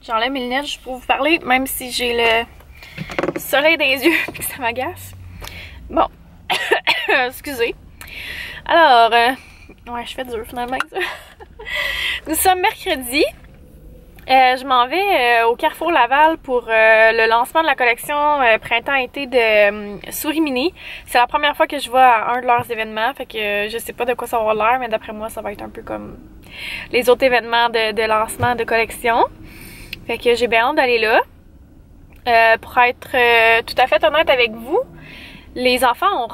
J'enlève mes lunettes juste pour vous parler, même si j'ai le soleil dans les yeux et que ça m'agace. Bon, excusez. Alors, ouais, je fais dur finalement. Nous sommes mercredi. Je m'en vais au Carrefour Laval pour le lancement de la collection printemps-été de Souris Mini. C'est la première fois que je vais à un de leurs événements, fait que je sais pas de quoi ça va avoir l'air, mais d'après moi ça va être un peu comme les autres événements de lancement de collection. Fait que j'ai bien hâte d'aller là. Pour être tout à fait honnête avec vous, les enfants ont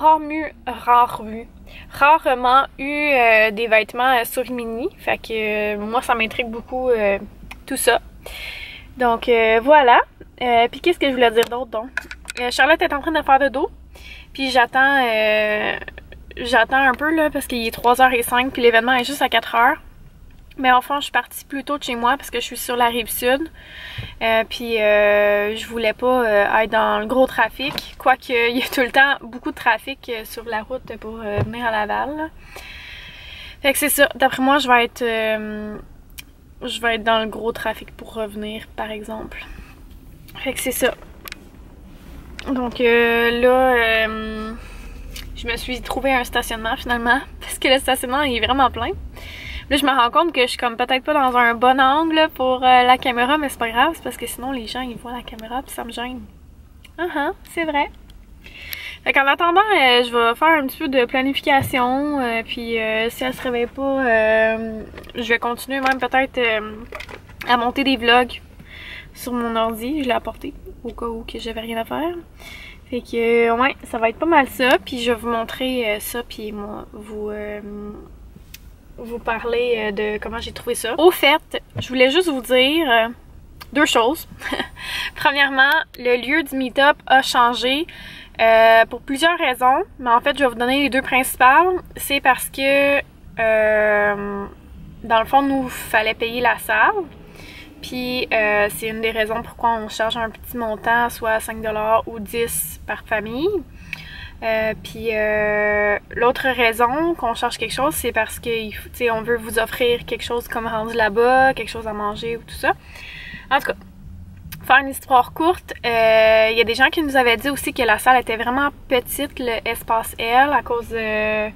rarement eu des vêtements Souris Mini. Fait que moi ça m'intrigue beaucoup tout ça. Donc voilà. Puis qu'est-ce que je voulais dire d'autre donc? Charlotte est en train de faire de dos. Puis j'attends un peu là parce qu'il est 3h05 puis l'événement est juste à 4h. Mais enfin, je suis partie plus tôt de chez moi parce que je suis sur la Rive-Sud. Puis je voulais pas être dans le gros trafic. Quoique il y a tout le temps beaucoup de trafic sur la route pour venir à Laval. Là. Fait que c'est ça. D'après moi, je vais être dans le gros trafic pour revenir, par exemple. Fait que c'est ça. Donc là, je me suis trouvé un stationnement finalement. Parce que le stationnement il est vraiment plein. Là, je me rends compte que je suis comme peut-être pas dans un bon angle pour la caméra, mais c'est pas grave, c'est parce que sinon les gens ils voient la caméra puis ça me gêne. C'est vrai. Fait qu'en attendant, je vais faire un petit peu de planification, puis si elle se réveille pas, je vais continuer même peut-être à monter des vlogs sur mon ordi. Je l'ai apporté au cas où que j'avais rien à faire. Fait que ouais, ça va être pas mal ça, puis je vais vous montrer ça, puis moi vous parler de comment j'ai trouvé ça. Au fait, je voulais juste vous dire deux choses. Premièrement, le lieu du meet-up a changé pour plusieurs raisons, mais en fait, je vais vous donner les deux principales. C'est parce que dans le fond, nous, fallait payer la salle. Puis c'est une des raisons pourquoi on charge un petit montant, soit 5$ ou 10$ par famille. Puis l'autre raison qu'on charge quelque chose, c'est parce que on veut vous offrir quelque chose comme rendu là-bas, quelque chose à manger ou tout ça. En tout cas, faire une histoire courte, il y a des gens qui nous avaient dit aussi que la salle était vraiment petite, le espace L, à cause de...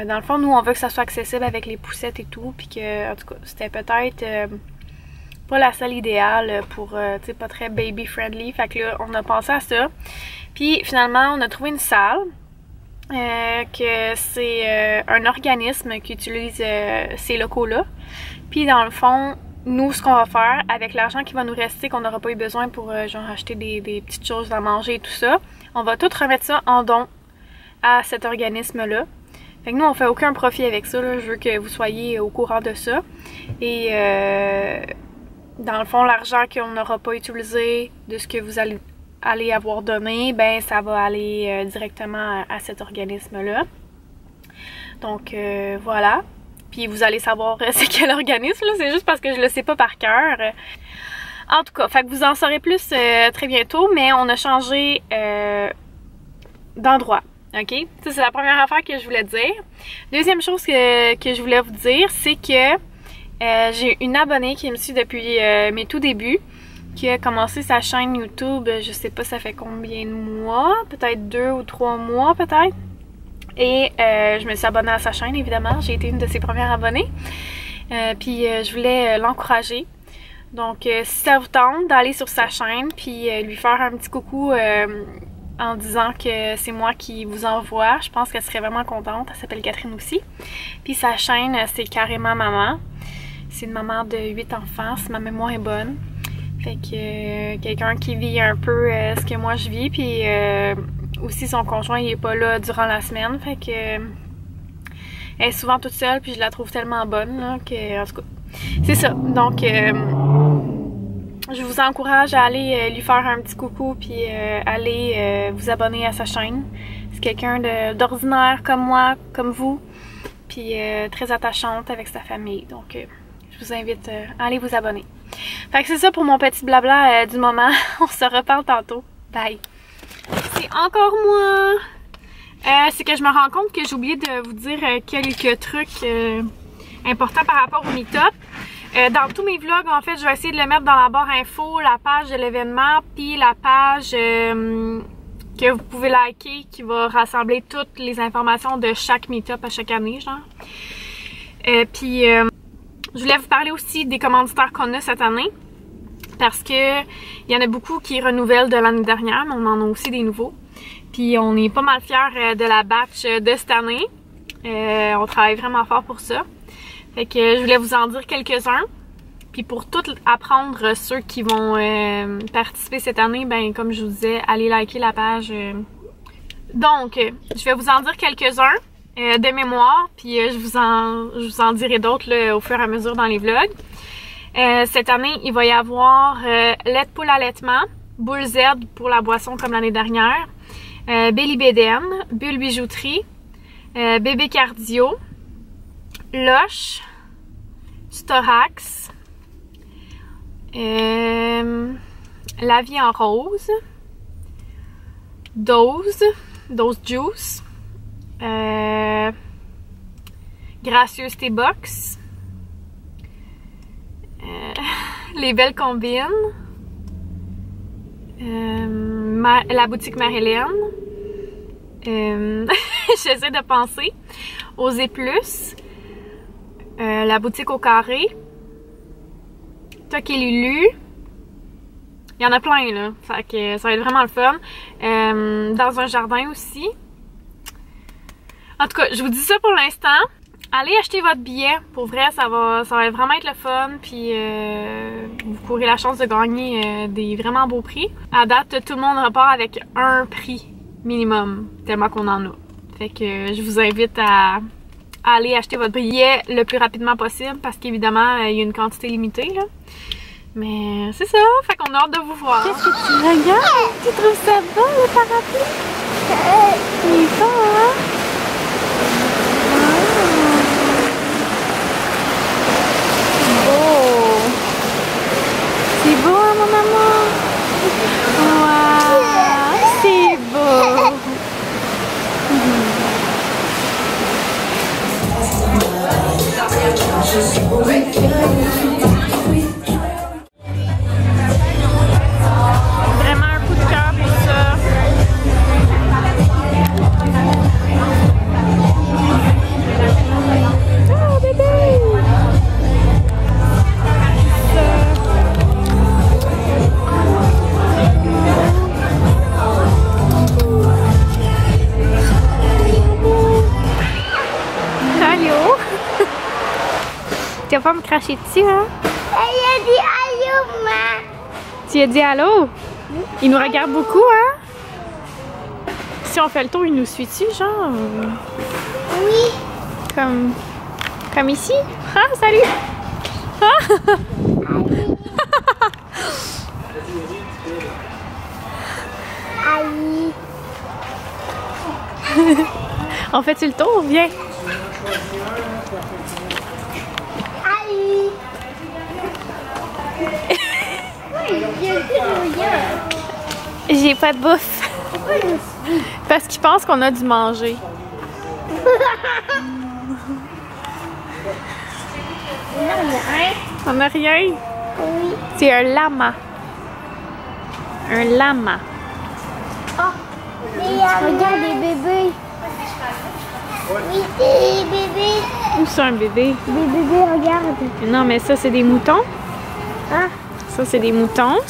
dans le fond, nous, on veut que ça soit accessible avec les poussettes et tout, puis que, en tout cas, c'était peut-être pas la salle idéale pour, tu sais, pas très baby-friendly. Fait que là, on a pensé à ça. Puis finalement, on a trouvé une salle, que c'est un organisme qui utilise ces locaux-là. Puis dans le fond, nous, ce qu'on va faire, avec l'argent qui va nous rester, qu'on n'aura pas eu besoin pour genre acheter des petites choses à manger et tout ça, on va tout remettre ça en don à cet organisme-là. Fait que nous, on fait aucun profit avec ça, là. Je veux que vous soyez au courant de ça. Et dans le fond, l'argent qu'on n'aura pas utilisé de ce que vous allez avoir donné, ben ça va aller directement à cet organisme-là. Donc voilà. Puis vous allez savoir c'est quel organisme, là. C'est juste parce que je le sais pas par cœur. En tout cas, fait que vous en saurez plus très bientôt, mais on a changé d'endroit. OK? Ça, c'est la première affaire que je voulais dire. Deuxième chose que je voulais vous dire, c'est que j'ai une abonnée qui me suit depuis mes tout débuts, qui a commencé sa chaîne YouTube, je sais pas ça fait combien de mois, peut-être 2 ou 3 mois peut-être. Et je me suis abonnée à sa chaîne évidemment, j'ai été une de ses premières abonnées. Puis je voulais l'encourager. Donc si ça vous tente d'aller sur sa chaîne puis lui faire un petit coucou en disant que c'est moi qui vous envoie, je pense qu'elle serait vraiment contente. Elle s'appelle Catherine aussi. Puis sa chaîne, c'est Carrément Maman. C'est une maman de 8 enfants, si ma mémoire est bonne. Fait que quelqu'un qui vit un peu ce que moi je vis, puis aussi son conjoint il est pas là durant la semaine, fait que elle est souvent toute seule, puis je la trouve tellement bonne là, que en tout cas c'est ça. Donc je vous encourage à aller lui faire un petit coucou, puis aller vous abonner à sa chaîne. C'est quelqu'un d'ordinaire comme moi, comme vous, puis très attachante avec sa famille, donc je vous invite à aller vous abonner. Fait que c'est ça pour mon petit blabla du moment. On se reparle tantôt. Bye! C'est encore moi! C'est que je me rends compte que j'ai oublié de vous dire quelques trucs importants par rapport au meet-up. Dans tous mes vlogs, en fait, je vais essayer de le mettre dans la barre info, la page de l'événement, puis la page que vous pouvez liker, qui va rassembler toutes les informations de chaque meet-up à chaque année, genre. Puis, je voulais vous parler aussi des commanditaires qu'on a cette année, parce que il y en a beaucoup qui renouvellent de l'année dernière, mais on en a aussi des nouveaux. Puis, on est pas mal fiers de la batch de cette année. On travaille vraiment fort pour ça. Fait que je voulais vous en dire quelques-uns. Puis pour tout apprendre ceux qui vont participer cette année, ben comme je vous disais, allez liker la page. Donc, je vais vous en dire quelques-uns de mémoire, puis je vous en dirai d'autres au fur et à mesure dans les vlogs. Cette année, il va y avoir lait de poule allaitement, Boule Z pour la boisson comme l'année dernière, Belly Bédaine, Bulle Bijouterie, Bébé Cardio, Loche, Storax, La Vie en Rose, Dose Juice, Gracieuse T-Box, Les Belles Combines, la boutique Marie-Hélène, j'essaie de penser, Oser Plus, la boutique au carré, Toc et Lulu. Il y en a plein là, fait que ça va être vraiment le fun. Dans un jardin aussi. En tout cas, je vous dis ça pour l'instant. Allez acheter votre billet, pour vrai, ça va vraiment être le fun, puis vous courez la chance de gagner des vraiment beaux prix. À date, tout le monde repart avec un prix minimum, tellement qu'on en a. Fait que je vous invite à aller acheter votre billet le plus rapidement possible, parce qu'évidemment, il y a une quantité limitée, là. Mais c'est ça, fait qu'on a hâte de vous voir. Qu'est-ce que tu regardes? Tu trouves ça beau, le parapluie? Il est beau, hein? Beau! C'est beau, hein, mon amour? Wow! C'est beau! Vraiment un coup de cœur pour ça. Oh bébé! Allô? Tu vas pas me cracher dessus, hein? Elle a dit allô, maman. Tu as dit allô? Il nous regarde beaucoup, hein? Si on fait le tour, il nous suit-tu, genre? Oui. Comme ici? Ah, salut! Ah! Aïe. On fait-tu le tour? Viens! Aïe. J'ai pas de bouffe. Parce qu'ils pensent qu'on a dû manger. On n'a rien. Oui. C'est un lama. Un lama. Oh. Regarde les bébés. Oui, des bébés. Où c'est un bébé? Des bébés, regarde. Non, mais ça, c'est des moutons. Ah. Ça, c'est des moutons.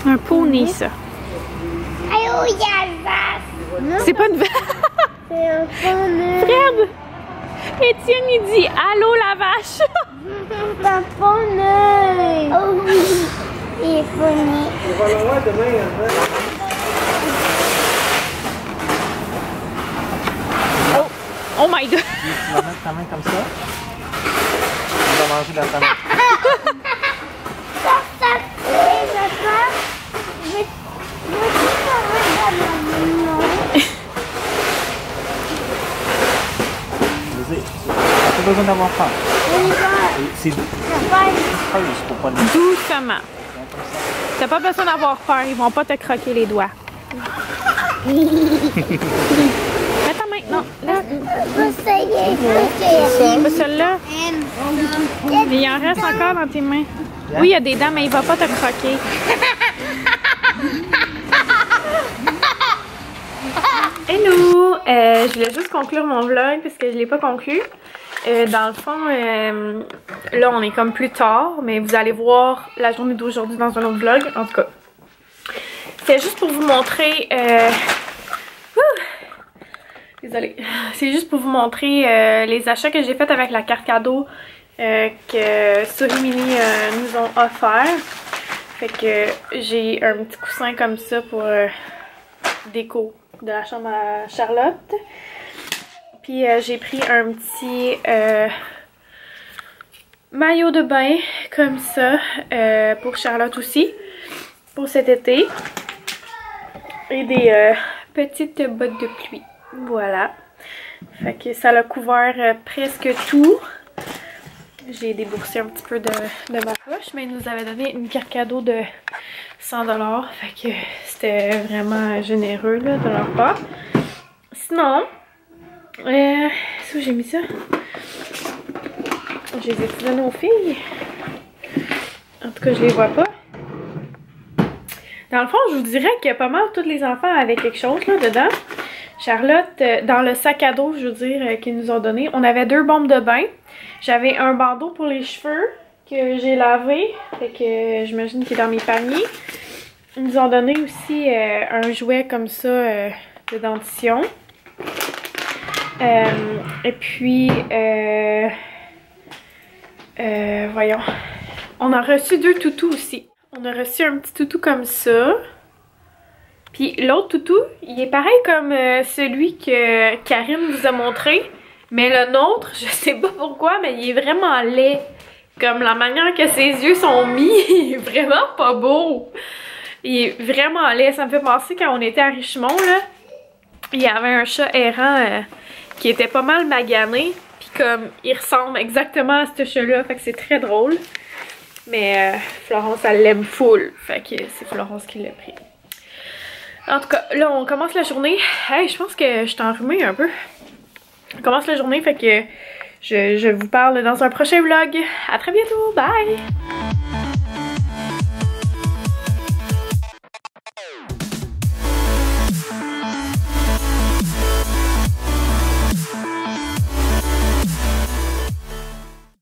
Un poney, ça. Allô, il y a la vache. C'est pas une vache. C'est un poney. Fred! Étienne, il dit allô, la vache. C'est un poney. Oh oui. Il est poney. On va le voir demain. Oh my god! Tu vas mettre ta main comme ça. Tu vas manger dans ta main. Vas-y. T'as pas besoin d'avoir peur. C'est pour pas le Doucement. T'as pas besoin d'avoir peur, ils vont pas te croquer les doigts. Mets ta main. Non, laisse. C'est Pas celle-là. Mais il en reste encore dans tes mains. Oui, il y a des dents, mais il va pas te croquer. Hello! Je voulais juste conclure mon vlog parce que je l'ai pas conclu. Dans le fond, là on est comme plus tard, mais vous allez voir la journée d'aujourd'hui dans un autre vlog. En tout cas, c'est juste pour vous montrer... Désolée. C'est juste pour vous montrer les achats que j'ai fait avec la carte cadeau que Souris-Mini nous ont offert. Fait que j'ai un petit coussin comme ça pour déco de la chambre à Charlotte. Puis j'ai pris un petit maillot de bain comme ça pour Charlotte aussi, pour cet été. Et des petites bottes de pluie. Voilà. Fait que ça l'a couvert presque tout. J'ai déboursé un petit peu de ma poche, mais ils nous avaient donné une carte cadeau de 100$. Fait que c'était vraiment généreux là, de leur part. Sinon, où j'ai mis ça? Je les ai donné aux filles. En tout cas, je les vois pas. Dans le fond, je vous dirais que pas mal tous les enfants avaient quelque chose là dedans. Charlotte, dans le sac à dos, je veux dire, qu'ils nous ont donné, on avait 2 bombes de bain. J'avais un bandeau pour les cheveux que j'ai lavé, fait que j'imagine qu'il est dans mes paniers. Ils nous ont donné aussi un jouet comme ça de dentition. Et puis, voyons, on a reçu 2 toutous aussi. On a reçu un petit toutou comme ça. Puis l'autre toutou, il est pareil comme celui que Karine vous a montré. Mais le nôtre, je sais pas pourquoi, mais il est vraiment laid. Comme la manière que ses yeux sont mis, il est vraiment pas beau. Il est vraiment laid. Ça me fait penser quand on était à Richmond, là. Il y avait un chat errant qui était pas mal magané. Puis comme, il ressemble exactement à ce chat-là. Fait que c'est très drôle. Mais Florence, elle l'aime full. Fait que c'est Florence qui l'a pris. En tout cas, là, on commence la journée. Hey, je pense que je t'ai enrhumée un peu. On commence la journée, fait que je vous parle dans un prochain vlog. À très bientôt, bye!